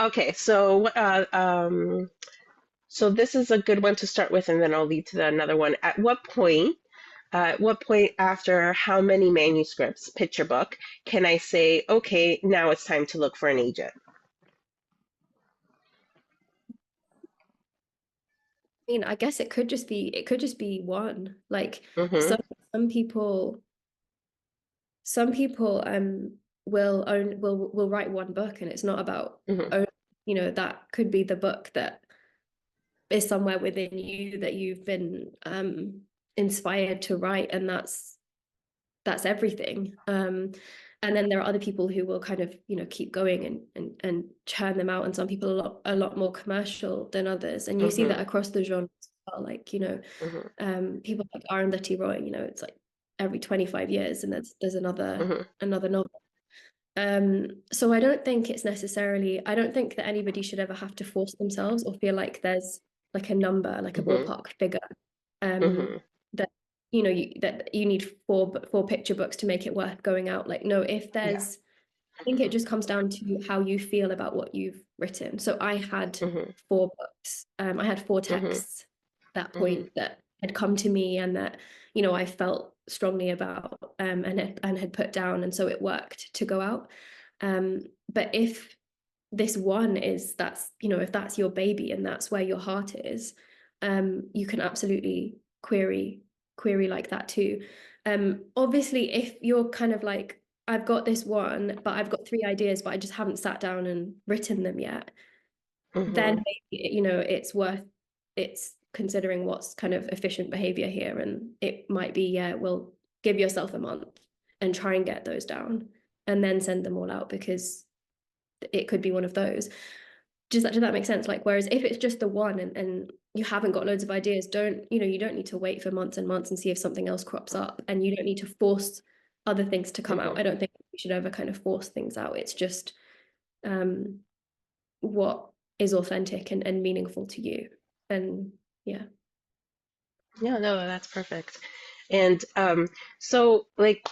Okay, so this is a good one to start with, and then I'll lead to another one. At what point after how many manuscripts, picture book, can I say, okay, now it's time to look for an agent? I mean, I guess it could just be one. Like, Mm-hmm. some people will write one book, and it's not about that could be the book that is somewhere within you that you've been inspired to write, and that's everything. And then there are other people who will kind of keep going and churn them out, and some people are a lot more commercial than others, and you see that across the genre as well. Like, people like Arundhati Roy, it's like every 25 years and there's another novel. So I don't think that anybody should ever have to force themselves or feel like there's like a number, like a ballpark figure, that that you need four picture books to make it worth going out. Like, no, if there's I think it just comes down to how you feel about what you've written. So I had 4 books. I had 4 texts at that point that had come to me, and that I felt strongly about, and had put down, and so it worked to go out. But if this one if that's your baby and that's where your heart is, you can absolutely query like that too. Obviously, if you're kind of like, I've got this one, but I've got 3 ideas, but I just haven't sat down and written them yet, then maybe, you know, it's considering what's kind of efficient behavior here. And it might be, yeah, well, give yourself a month and try and get those down and then send them all out, because it could be one of those. Does that make sense? Like, whereas if it's just the one and you haven't got loads of ideas, you don't need to wait for months and months and see if something else crops up, and you don't need to force other things to come out. I don't think we should ever kind of force things out. It's just what is authentic and meaningful to you. And yeah. Yeah, no, that's perfect. And so like,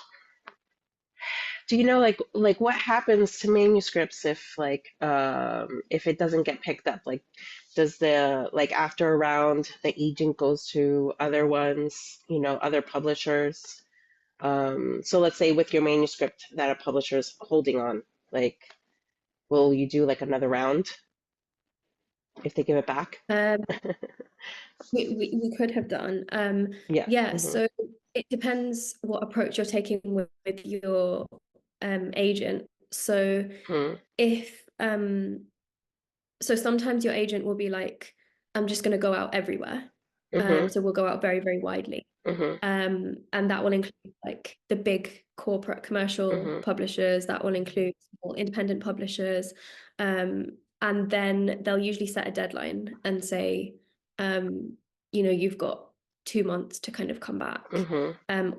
do you know like what happens to manuscripts if it doesn't get picked up? Like, does like after a round the agent goes to other ones, you know, other publishers? So let's say with your manuscript that a publisher's holding on, like, will you do like another round if they give it back? We could have done. Yeah. Yeah, so it depends what approach you're taking with your agent. So if so sometimes your agent will be like, I'm just going to go out everywhere. So we'll go out very, very widely. And that will include like the big corporate commercial publishers, that will include small independent publishers. And then they'll usually set a deadline and say, you know, you've got 2 months to kind of come back.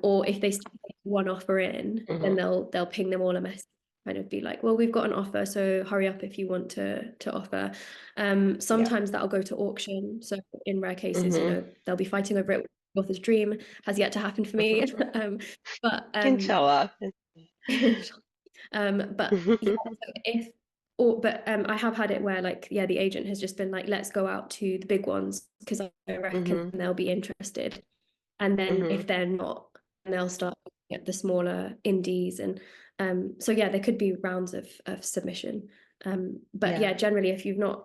Or if they still take one offer in, then they'll ping them all a message, kind of be like, well, we've got an offer, so hurry up if you want to offer. Sometimes that'll go to auction. So in rare cases, you know, they'll be fighting over it. Author's dream has yet to happen for me. But Inshallah. but yeah, so I have had it where like, yeah, the agent has just been like, let's go out to the big ones because I reckon they'll be interested. And then if they're not, then they'll start looking at the smaller indies. And so yeah, there could be rounds of submission. But yeah, generally if you've not,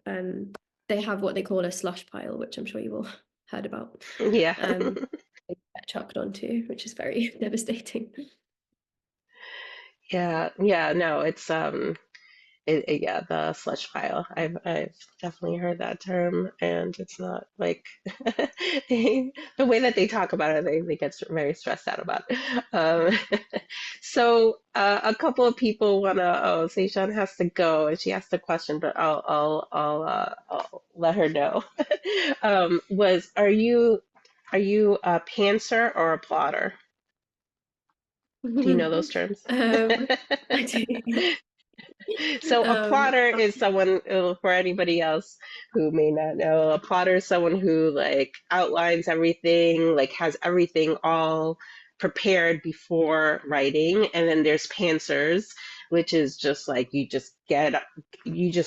they have what they call a slush pile, which I'm sure you've all heard about. Yeah. They get chucked onto, which is very devastating. Yeah, no, it's yeah, the slush pile. I've definitely heard that term, and it's not like the way that they talk about it, they get very stressed out about it. So a couple of people wanna. Oh, Seishan has to go, and she asked a question, but I'll let her know. Are you a pantser or a plotter? Do you know those terms? I do. So a plotter is someone, for anybody else who may not know, a plotter is someone who like outlines everything, like has everything all prepared before writing. And then there's pantsers, which is just like you just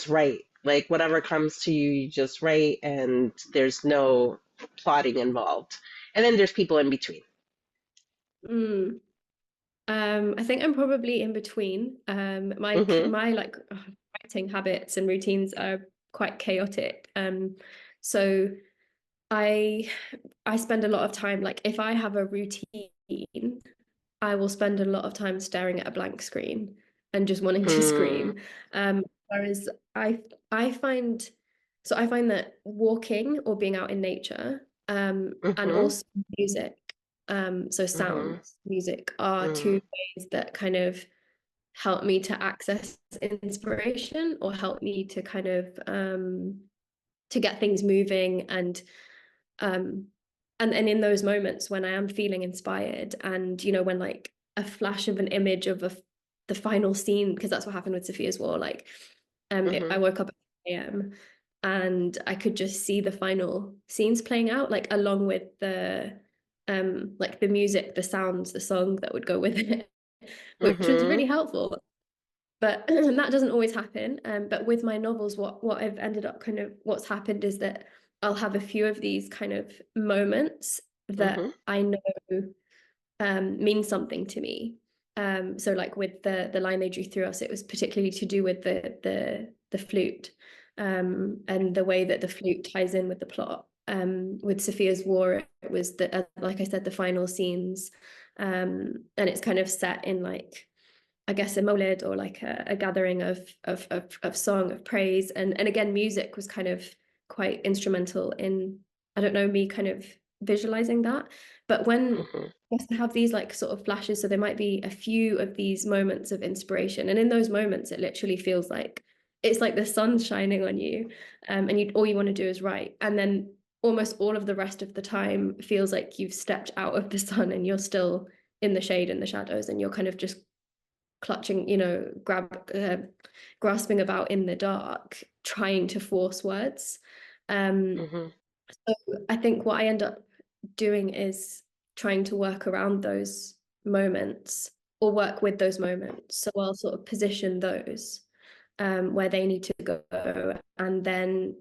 write. Like whatever comes to you, you just write, and there's no plotting involved. And then there's people in between. I think I'm probably in between. My like writing habits and routines are quite chaotic. So I spend a lot of time, like if I have a routine, I will spend a lot of time staring at a blank screen and just wanting to scream. Whereas I find that walking or being out in nature, and also music, so sounds, music are 2 ways that kind of help me to access inspiration or help me to kind of to get things moving. And in those moments when I am feeling inspired, and you know, when like a flash of an image of the final scene, because that's what happened with Safiyya's War, like I woke up at 8 a.m. and I could just see the final scenes playing out, like along with the like the music, the sounds, the song that would go with it, which was really helpful. But that doesn't always happen. But with my novels, what I've ended up kind of, what's happened is that I'll have a few of these kind of moments that I know mean something to me. So like with the line they drew through us, it was particularly to do with the flute, and the way that the flute ties in with the plot. With Safiyya's War, it was like I said, the final scenes, and it's kind of set in like I guess a mawlid, or like a gathering of song, of praise, and again, music was kind of quite instrumental in, I don't know, me kind of visualizing that. But when yes, to have these like sort of flashes, so there might be a few of these moments of inspiration, and in those moments it literally feels like it's like the sun's shining on you, and you all you want to do is write, and then almost all of the rest of the time feels like you've stepped out of the sun and you're still in the shade and the shadows, and you're kind of just clutching, grasping about in the dark, trying to force words. So I think what I end up doing is trying to work around those moments, or work with those moments. So I'll sort of position those where they need to go, and then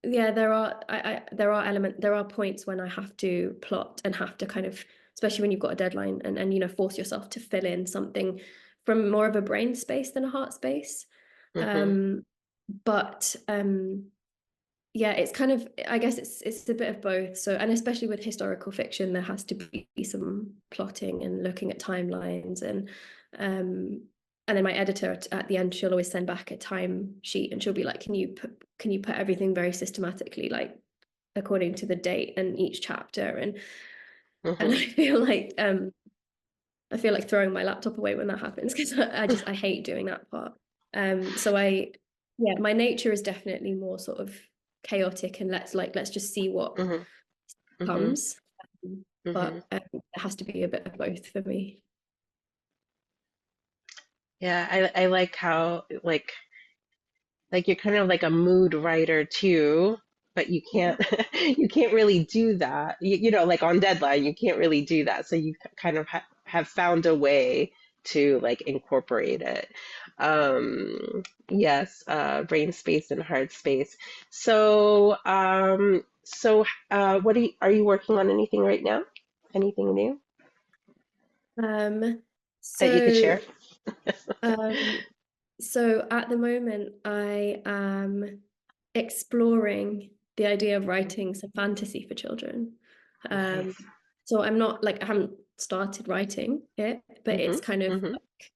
there are points when I have to plot and have to kind of, especially when you've got a deadline, and force yourself to fill in something from more of a brain space than a heart space. But yeah, it's kind of, I guess it's a bit of both. So, and especially with historical fiction, there has to be some plotting and looking at timelines, and then my editor at the end, she'll always send back a time sheet, and she'll be like, can you put everything very systematically, like according to the date and each chapter, and I feel like throwing my laptop away when that happens, because I hate doing that part. So my nature is definitely more sort of chaotic, and let's just see what comes. But it has to be a bit of both for me. Yeah, I like how like you're kind of like a mood writer too, but you can't you can't really do that. Like on deadline, you can't really do that. So you kind of have found a way to like incorporate it. Yes, brain space and heart space. So what are you working on anything right now? Anything new that you could share? So at the moment, I am exploring the idea of writing some fantasy for children. Nice. So I'm not like, I haven't started writing it, but it's kind of like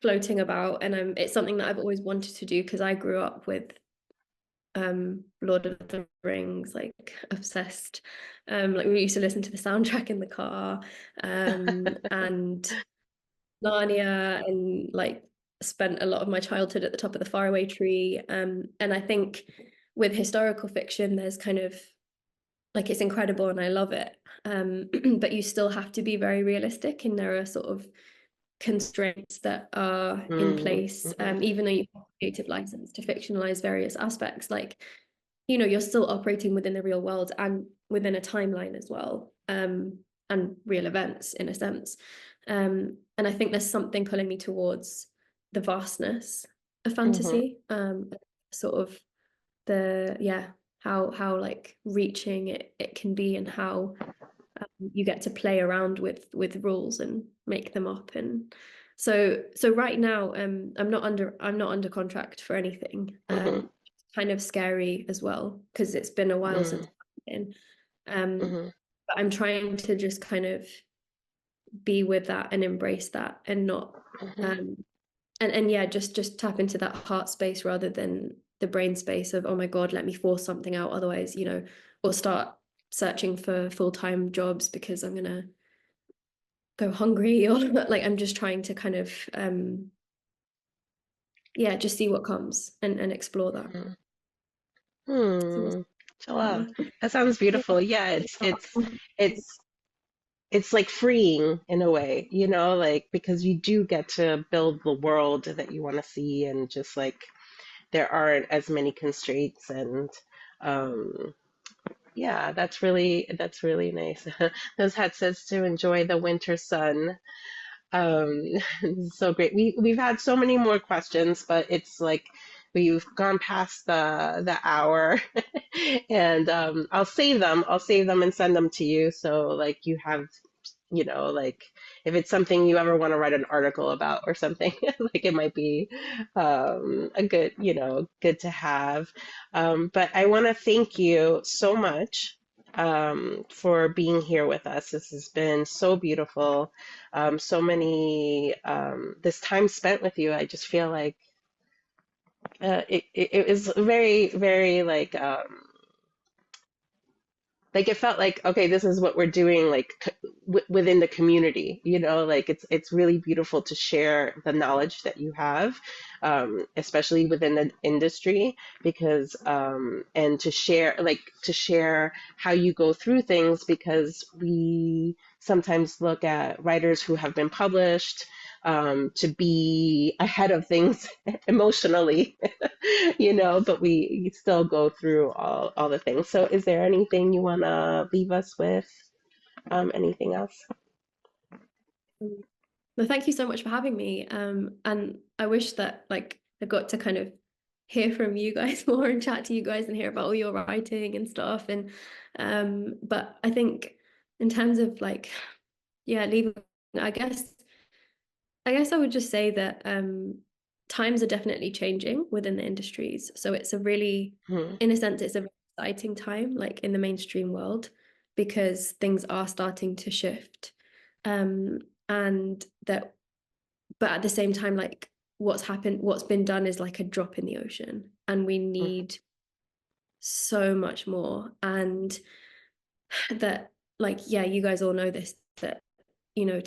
floating about, and it's something that I've always wanted to do, because I grew up with Lord of the Rings, like obsessed. Like we used to listen to the soundtrack in the car, and Narnia, and like spent a lot of my childhood at the top of the faraway tree. And I think with historical fiction, there's kind of like, it's incredible and I love it. But you still have to be very realistic, and there are sort of constraints that are in place, even though you have creative license to fictionalize various aspects, like you're still operating within the real world and within a timeline as well, and real events in a sense. And I think there's something pulling me towards the vastness of fantasy, sort of how like reaching it can be, and how you get to play around with rules and make them up. And so right now, I'm not under contract for anything. Kind of scary as well, because it's been a while since I've been. But I'm trying to just kind of be with that and embrace that, and not and yeah, just tap into that heart space rather than the brain space of, oh my God, let me force something out, otherwise, or start searching for full-time jobs because I'm gonna go hungry, or like, I'm just trying to kind of just see what comes, and explore that. Wow. That sounds beautiful. Yeah, it's like freeing in a way, like, because you do get to build the world that you want to see, and just like there aren't as many constraints, and yeah, that's really nice. Those hat says to enjoy the winter sun. Um, so great. We've had so many more questions, but it's like we've gone past the hour, and I'll save them. I'll save them and send them to you. So like you have, like if it's something you ever want to write an article about or something, like it might be a good, good to have. But I want to thank you so much for being here with us. This has been so beautiful. So many this time spent with you. I just feel like it was very, very like it felt like, okay, this is what we're doing, like within the community, you know, like it's really beautiful to share the knowledge that you have, especially within the industry, because and to share how you go through things, because we sometimes look at writers who have been published, to be ahead of things emotionally, you know, but we still go through all the things. So is there anything you want to leave us with? Anything else? Well, thank you so much for having me. And I wish that like I got to kind of hear from you guys more and chat to you guys and hear about all your writing and stuff. And but I think in terms of like, yeah, leaving, I guess I would just say that times are definitely changing within the industries. So it's a really, Hmm. in a sense, it's a very exciting time, like in the mainstream world, because things are starting to shift. And that, but at the same time, like what's been done is like a drop in the ocean, and we need so much more. And that, like, yeah, you guys all know this, that, you know,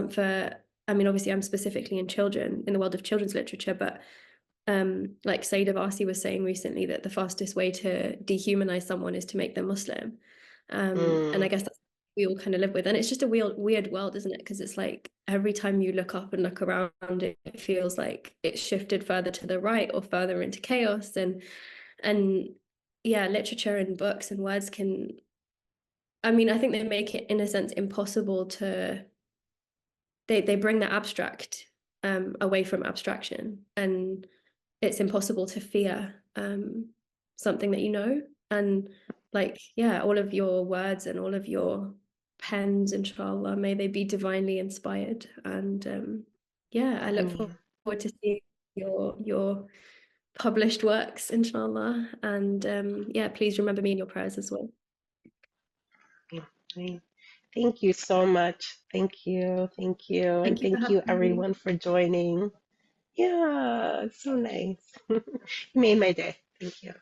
for I mean, obviously I'm specifically in the world of children's literature, but like Saida Varsi was saying recently, that the fastest way to dehumanize someone is to make them Muslim. And I guess that's what we all kind of live with. And it's just a weird world, isn't it? Because it's like every time you look up and look around, it feels like it's shifted further to the right or further into chaos. And yeah, literature and books and words can, I mean, I think they make it in a sense impossible to, they bring the abstract away from abstraction, and it's impossible to fear something that you know. And like, yeah, all of your words and all of your pens, inshallah, may they be divinely inspired. And yeah, I look Ameen. forward to seeing your published works, inshallah. And yeah, please remember me in your prayers as well. Ameen. Thank you so much. Thank you. Thank you. And Thank you for thank you having me. everyone for joining. Yeah, it's so nice. You made my day. Thank you.